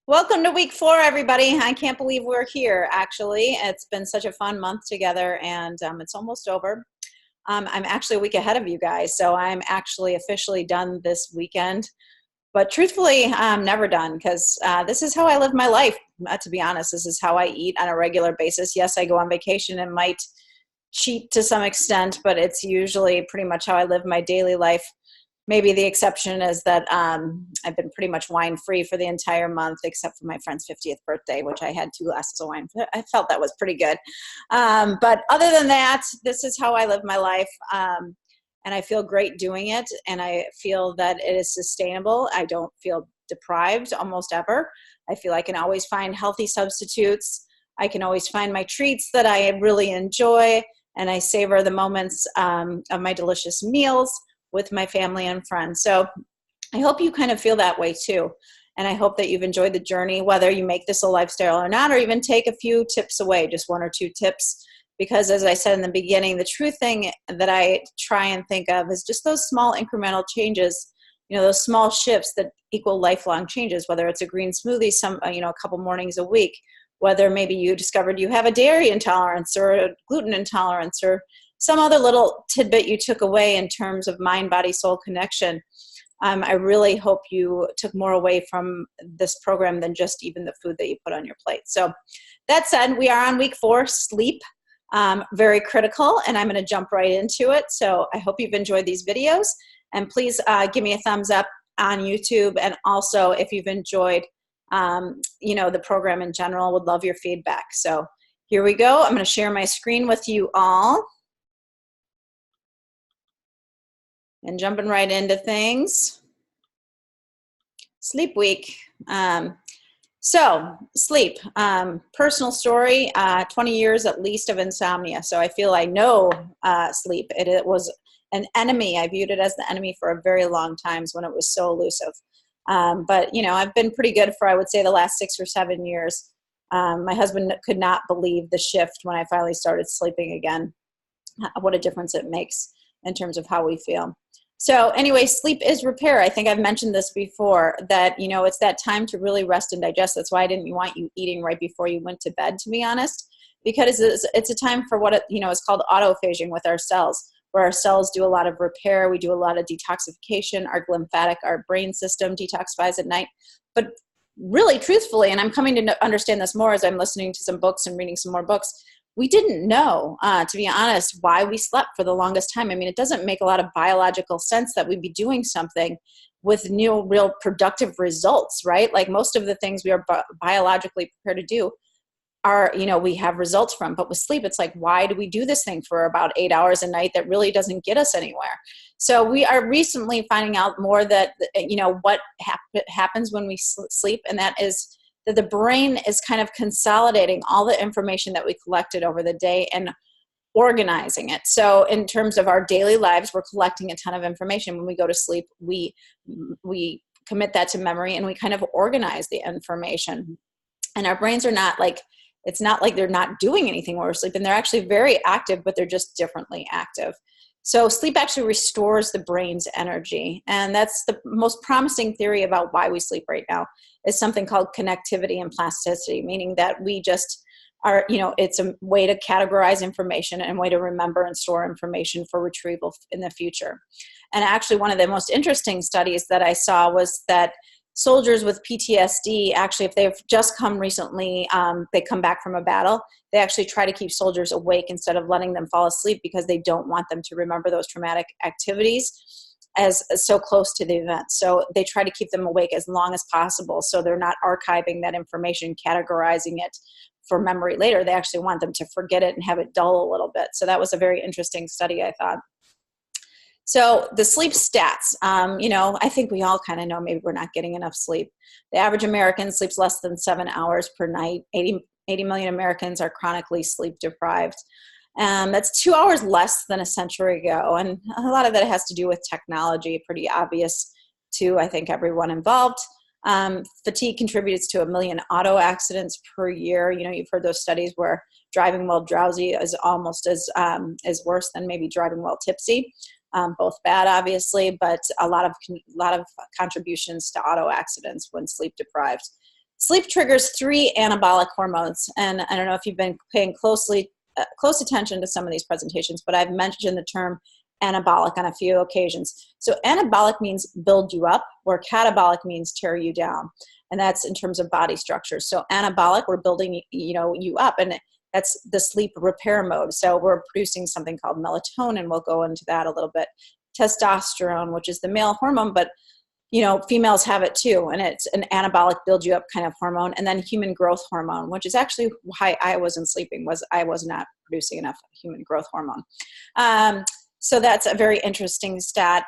Welcome to week 4, everybody. I can't believe we're here, actually. It's been such a fun month together, and it's almost over. I'm actually a week ahead of you guys, so I'm actually officially done this weekend. But truthfully, I'm never done because this is how I live my life, to be honest. This is how I eat on a regular basis. Yes, I go on vacation and might cheat to some extent, but it's usually pretty much how I live my daily life. Maybe the exception is that I've been pretty much wine-free for the entire month, except for my friend's 50th birthday, which I had 2 glasses of wine. I felt that was pretty good. But other than that, this is how I live my life. And I feel great doing it. And I feel that it is sustainable. I don't feel deprived almost ever. I feel I can always find healthy substitutes. I can always find my treats that I really enjoy. And I savor the moments of my delicious meals with my family and friends. So I hope you kind of feel that way too. And I hope that you've enjoyed the journey, whether you make this a lifestyle or not, or even take a few tips away, just 1 or 2 tips. Because as I said in the beginning, the true thing that I try and think of is just those small incremental changes, those small shifts that equal lifelong changes, whether it's a green smoothie, a couple mornings a week, whether maybe you discovered you have a dairy intolerance or a gluten intolerance or some other little tidbit you took away in terms of mind, body, soul connection. I really hope you took more away from this program than just even the food that you put on your plate. So that said, we are on week 4, sleep, very critical, and I'm going to jump right into it. So I hope you've enjoyed these videos, and please give me a thumbs up on YouTube. And also if you've enjoyed, the program in general, would love your feedback. So here we go. I'm going to share my screen with you all. And jumping right into things. Sleep week. So sleep, personal story, 20 years at least of insomnia. So I feel I know sleep. It was an enemy. I viewed it as the enemy for a very long time when it was so elusive. But I've been pretty good for, I would say, the last 6 or 7 years. My husband could not believe the shift when I finally started sleeping again. What a difference it makes in terms of how we feel. So anyway, sleep is repair. I think I've mentioned this before, that, it's that time to really rest and digest. That's why I didn't want you eating right before you went to bed, to be honest, because it's a time for what is called autophagy with our cells, where our cells do a lot of repair. We do a lot of detoxification. Our lymphatic, our brain system detoxifies at night. But really, truthfully, and I'm coming to understand this more as I'm listening to some books and reading some more books, we didn't know, to be honest, why we slept for the longest time. I mean, it doesn't make a lot of biological sense that we'd be doing something with new, real productive results, right? Like most of the things we are biologically prepared to do are, we have results from. But with sleep, it's like, why do we do this thing for about 8 hours a night that really doesn't get us anywhere? So we are recently finding out more that, what happens when we sleep, and that is that the brain is kind of consolidating all the information that we collected over the day and organizing it. So in terms of our daily lives, we're collecting a ton of information. When we go to sleep, we commit that to memory, and we kind of organize the information. And our brains are not like, it's not like they're not doing anything while we're sleeping. They're actually very active, but they're just differently active. So sleep actually restores the brain's energy. And that's the most promising theory about why we sleep right now, is something called connectivity and plasticity, meaning that we just are, it's a way to categorize information and a way to remember and store information for retrieval in the future. And actually, one of the most interesting studies that I saw was that soldiers with PTSD, actually, if they've just come recently, they come back from a battle, they actually try to keep soldiers awake instead of letting them fall asleep, because they don't want them to remember those traumatic activities as so close to the event. So they try to keep them awake as long as possible, so they're not archiving that information, categorizing it for memory later. They actually want them to forget it and have it dull a little bit. So that was a very interesting study, I thought. So the sleep stats, I think we all kind of know maybe we're not getting enough sleep. The average American sleeps less than 7 hours per night. 80 million Americans are chronically sleep deprived. That's 2 hours less than a century ago. And a lot of that has to do with technology, pretty obvious to, I think, everyone involved. Fatigue contributes to 1 million auto accidents per year. You've heard those studies where driving while drowsy is almost as worse than maybe driving while tipsy. Both bad, obviously, but a lot of contributions to auto accidents when sleep deprived. Sleep triggers 3 anabolic hormones, and I don't know if you've been paying close attention to some of these presentations, but I've mentioned the term anabolic on a few occasions. So anabolic means build you up, where catabolic means tear you down, and that's in terms of body structure. So anabolic, we're building you up, and that's the sleep repair mode. So we're producing something called melatonin. We'll go into that a little bit. Testosterone, which is the male hormone, but females have it too, and it's an anabolic build you up kind of hormone. And then human growth hormone, which is actually why I wasn't sleeping, was I was not producing enough human growth hormone. So that's a very interesting stat.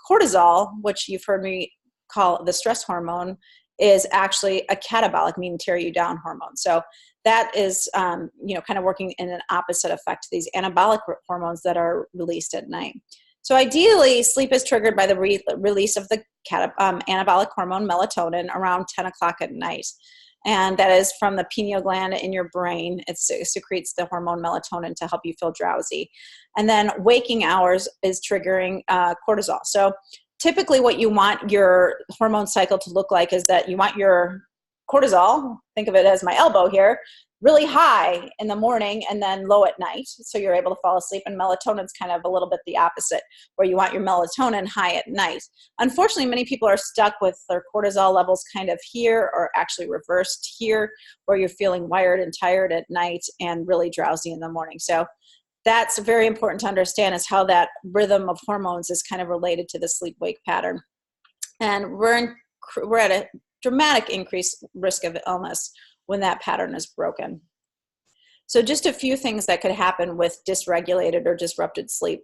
Cortisol, which you've heard me call the stress hormone, is actually a catabolic, meaning tear you down hormone. So that is, kind of working in an opposite effect to these anabolic hormones that are released at night. So ideally, sleep is triggered by the release of the anabolic hormone melatonin around 10 o'clock at night. And that is from the pineal gland in your brain. It secretes the hormone melatonin to help you feel drowsy. And then waking hours is triggering cortisol. So typically what you want your hormone cycle to look like is that you want your cortisol, think of it as my elbow here, really high in the morning and then low at night, so you're able to fall asleep. And melatonin's kind of a little bit the opposite, where you want your melatonin high at night. Unfortunately, many people are stuck with their cortisol levels kind of here, or actually reversed here, where you're feeling wired and tired at night and really drowsy in the morning. So that's very important to understand, is how that rhythm of hormones is kind of related to the sleep-wake pattern. And we're at a dramatic increased risk of illness when that pattern is broken. So just a few things that could happen with dysregulated or disrupted sleep.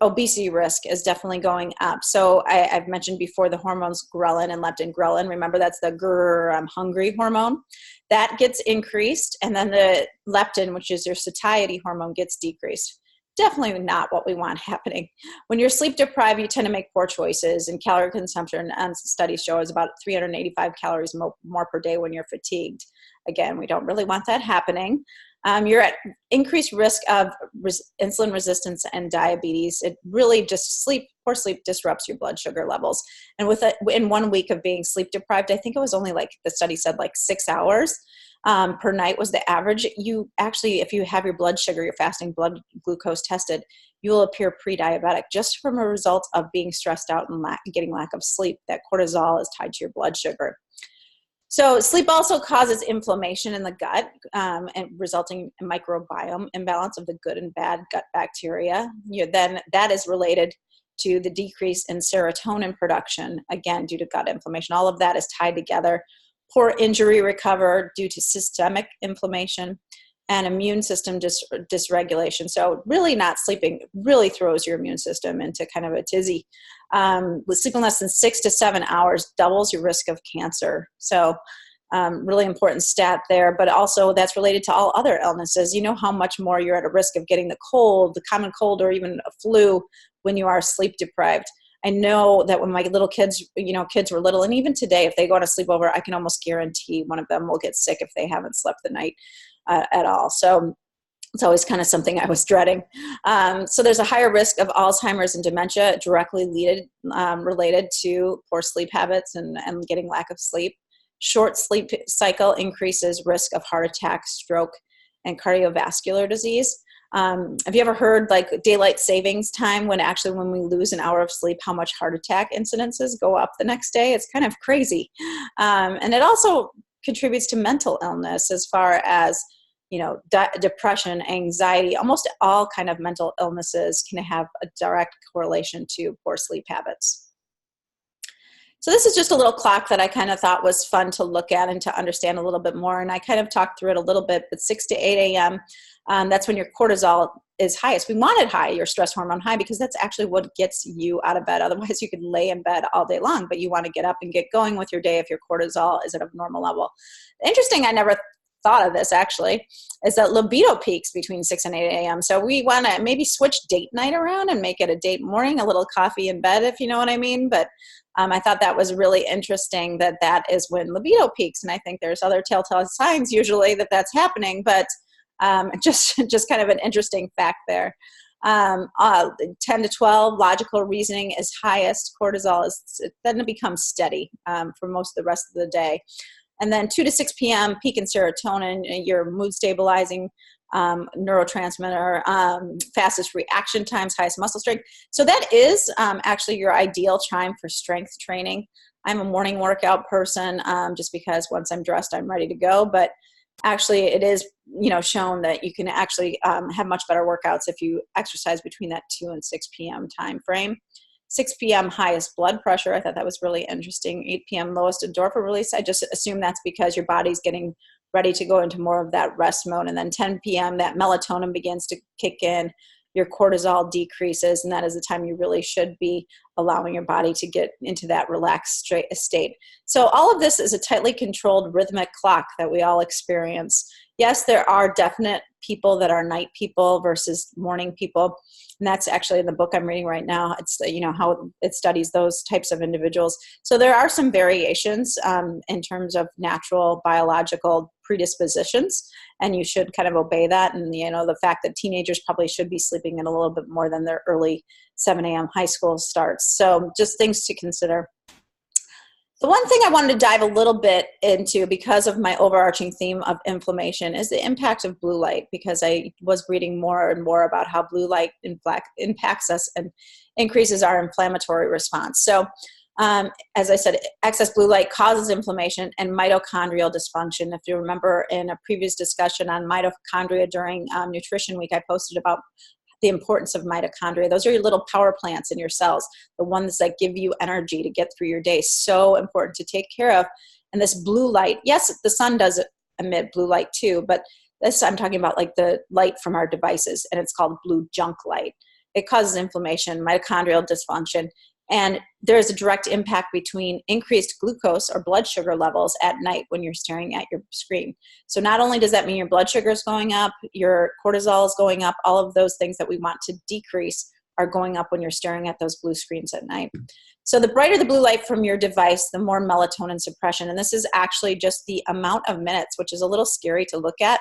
Obesity risk is definitely going up. So I've mentioned before the hormones ghrelin and leptin. Ghrelin, remember, that's the I'm hungry hormone. That gets increased, and then the leptin, which is your satiety hormone, gets decreased. Definitely not what we want happening. When you're sleep deprived, you tend to make poor choices, and calorie consumption, and studies show, is about 385 calories more per day when you're fatigued. Again, we don't really want that happening. You're at increased risk of insulin resistance and diabetes. It really just poor sleep disrupts your blood sugar levels. And in 1 week of being sleep deprived, I think it was only the study said 6 hours per night was the average. You actually, if you have your blood sugar, your fasting blood glucose tested, you will appear pre-diabetic just from a result of being stressed out and getting lack of sleep. That cortisol is tied to your blood sugar. So sleep also causes inflammation in the gut, and resulting in microbiome imbalance of the good and bad gut bacteria. Then that is related to the decrease in serotonin production, again, due to gut inflammation. All of that is tied together. Poor injury recovery due to systemic inflammation, and immune system dysregulation. So really not sleeping really throws your immune system into kind of a tizzy. With sleeping less than 6 to 7 hours doubles your risk of cancer. So really important stat there, but also that's related to all other illnesses. You know how much more you're at a risk of getting the common cold, or even a flu when you are sleep deprived. I know that when my little kids were little, and even today, if they go on a sleepover, I can almost guarantee one of them will get sick if they haven't slept the night at all. So it's always kind of something I was dreading. So there's a higher risk of Alzheimer's and dementia, directly related to poor sleep habits and getting lack of sleep. Short sleep cycle increases risk of heart attack, stroke, and cardiovascular disease. Have you ever heard daylight savings time, when we lose an hour of sleep, how much heart attack incidences go up the next day? It's kind of crazy. And it also contributes to mental illness, as far as depression, anxiety. Almost all kind of mental illnesses can have a direct correlation to poor sleep habits. So this is just a little clock that I kind of thought was fun to look at and to understand a little bit more. And I kind of talked through it a little bit, but 6 to 8 a.m., that's when your cortisol is highest. We want it high, your stress hormone high, because that's actually what gets you out of bed. Otherwise, you could lay in bed all day long, but you want to get up and get going with your day if your cortisol is at a normal level. Interesting, I never thought of this actually, is that libido peaks between 6 and 8 a.m. So we want to maybe switch date night around and make it a date morning, a little coffee in bed, if you know what I mean. But I thought that was really interesting, that is when libido peaks. And I think there's other telltale signs usually that that's happening, but just kind of an interesting fact there. 10 to 12, logical reasoning is highest. Cortisol then it becomes steady for most of the rest of the day. And then 2 to 6 p.m., peak in serotonin, your mood stabilizing neurotransmitter, fastest reaction times, highest muscle strength. So that is actually your ideal time for strength training. I'm a morning workout person just because once I'm dressed, I'm ready to go. But actually, it is shown that you can actually have much better workouts if you exercise between that 2 and 6 p.m. time frame. 6 p.m. highest blood pressure. I thought that was really interesting. 8 p.m. lowest endorphin release. I just assume that's because your body's getting ready to go into more of that rest mode. And then 10 p.m., that melatonin begins to kick in. Your cortisol decreases, and that is the time you really should be allowing your body to get into that relaxed state. So all of this is a tightly controlled rhythmic clock that we all experience. Yes, there are definite people that are night people versus morning people. And that's actually in the book I'm reading right now. It's, how it studies those types of individuals. So there are some variations in terms of natural biological predispositions, and you should kind of obey that. And, the fact that teenagers probably should be sleeping in a little bit more than their early 7 a.m. high school starts. So just things to consider. The one thing I wanted to dive a little bit into, because of my overarching theme of inflammation, is the impact of blue light, because I was reading more and more about how blue light impacts us and increases our inflammatory response. So as I said, excess blue light causes inflammation and mitochondrial dysfunction. If you remember in a previous discussion on mitochondria during Nutrition Week, I posted about the importance of mitochondria. Those are your little power plants in your cells, the ones that give you energy to get through your day. So important to take care of. And this blue light, yes, the sun does emit blue light too, but this, I'm talking about like the light from our devices, and it's called blue junk light. It causes inflammation, mitochondrial dysfunction, and there's a direct impact between increased glucose or blood sugar levels at night when you're staring at your screen. So not only does that mean your blood sugar is going up, your cortisol is going up, all of those things that we want to decrease are going up when you're staring at those blue screens at night. So the brighter the blue light from your device, the more melatonin suppression. And this is actually just the amount of minutes, which is a little scary to look at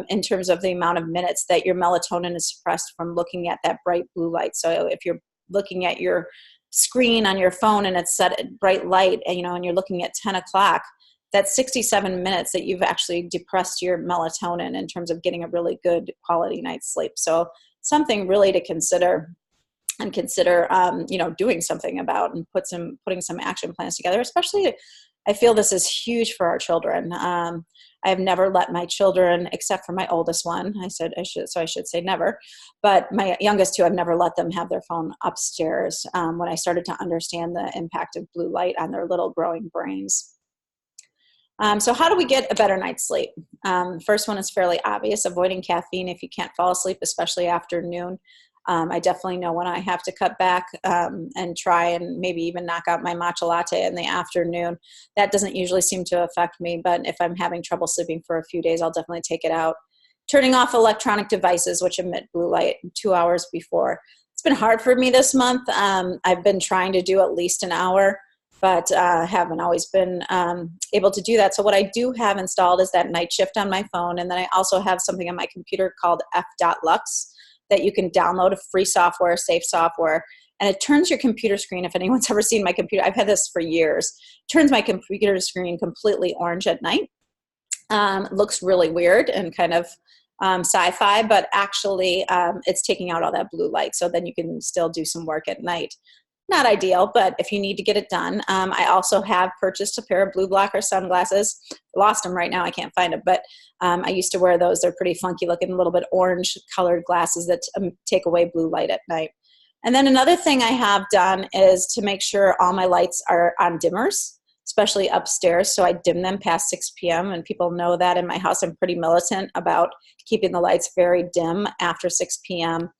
in terms of the amount of minutes that your melatonin is suppressed from looking at that bright blue light. So if you're looking at your screen on your phone and it's set at bright light, and you're looking at 10 o'clock, that's 67 minutes that you've actually depressed your melatonin in terms of getting a really good quality night's sleep. So something really to consider, and doing something about, and putting some action plans together. Especially, I feel this is huge for our children. I have never let my children, except for my oldest one, I should say never, but my youngest two, I've never let them have their phone upstairs when I started to understand the impact of blue light on their little growing brains. So how do we get a better night's sleep? First one is fairly obvious: avoiding caffeine if you can't fall asleep, especially after noon. I definitely know when I have to cut back and try and maybe even knock out my matcha latte in the afternoon. That doesn't usually seem to affect me, but if I'm having trouble sleeping for a few days, I'll definitely take it out. Turning off electronic devices which emit blue light 2 hours before. It's been hard for me this month. I've been trying to do at least an hour, but haven't always been able to do that. So what I do have installed is that night shift on my phone, and then I also have something on my computer called F.Lux that you can download, a free software, safe software, and it turns your computer screen, if anyone's ever seen my computer, I've had this for years, turns my computer screen completely orange at night. It looks really weird and kind of sci-fi, but actually it's taking out all that blue light, so then you can still do some work at night. Not ideal, but if you need to get it done. I also have purchased a pair of blue blocker sunglasses. Lost them right now. I can't find them, but I used to wear those. They're pretty funky looking, a little bit orange colored glasses that take away blue light at night. And then another thing I have done is to make sure all my lights are on dimmers, especially upstairs. So I dim them past 6 p.m. And people know that in my house, I'm pretty militant about keeping the lights very dim after 6 p.m.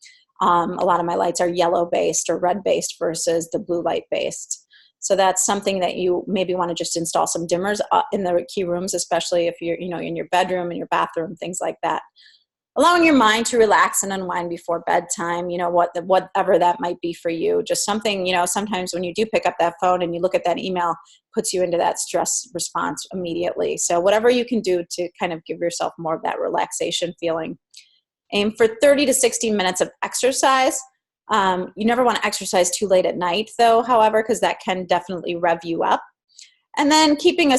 A lot of my lights are yellow based or red based versus the blue light based. So that's something that you maybe want to just install some dimmers in the key rooms, especially if you're, in your bedroom, in your bathroom, things like that. Allowing your mind to relax and unwind before bedtime, whatever that might be for you. Just something, sometimes when you do pick up that phone and you look at that email, puts you into that stress response immediately. So whatever you can do to kind of give yourself more of that relaxation feeling. Aim for 30 to 60 minutes of exercise. You never want to exercise too late at night, though, however, because that can definitely rev you up. And then keeping a